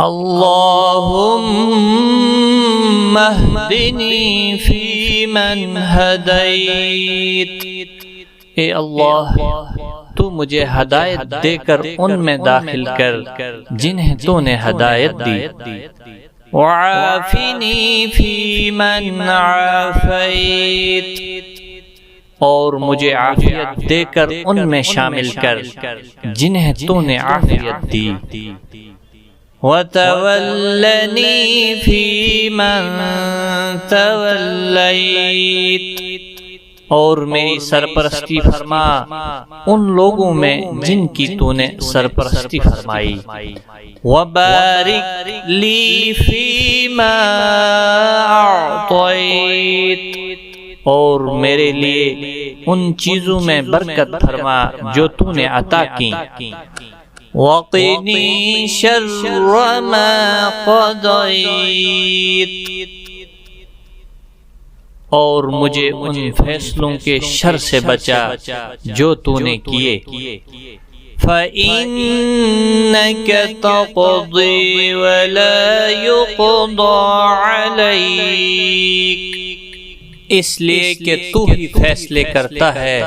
اللهم اهدنی فیمن ہدیت، اے اللہ تو مجھے ہدایت دے کر ان میں داخل کر جنہیں تو نے ہدایت دی، وعافنی فیمن عافیت، اور مجھے عافیت دے کر ان میں شامل کر جنہیں تو نے عافیت دی، وتولنی فیمن تولیت، اور میری سرپرستی فرما ان لوگوں میں جن کی تو نے سرپرستی فرمائی، وبارک لی فیما اعطیت، اور میرے لیے ان چیزوں میں برکت فرما جو تو نے عطا کی، وقنی شر ما قضیت، اور مجھے ان فیصلوں کے شر سے بچا جو تو نے کیے، فَإِنَّكَ تَقْضِي وَلَا يُقْضَى عَلَيْكَ، اس لیے کہ تو ہی فیصلے کرتا ہے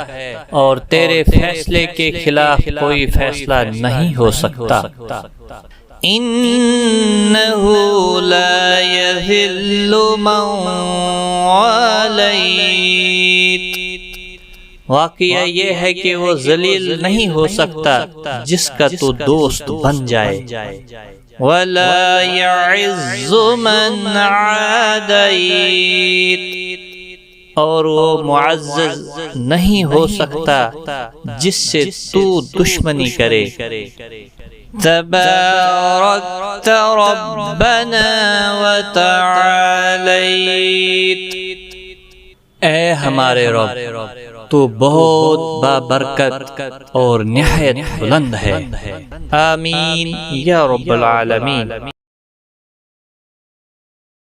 اور تیرے فیصلے کے خلاف کوئی فیصلہ نہیں ہو سکتا، انہ لا یذل من والیت، واقعہ یہ ہے کہ وہ ذلیل نہیں ہو سکتا جس کا تو دوست بن جائے، ولا یعز من عادیت، اور وہ معزز نہیں ہو سکتا جس سے تو دشمنی کرے، تبارکت ربنا وتعالیت، اے ہمارے رب تو بہت بابرکت اور نہایت بلند ہے، آمین یا رب العالمین۔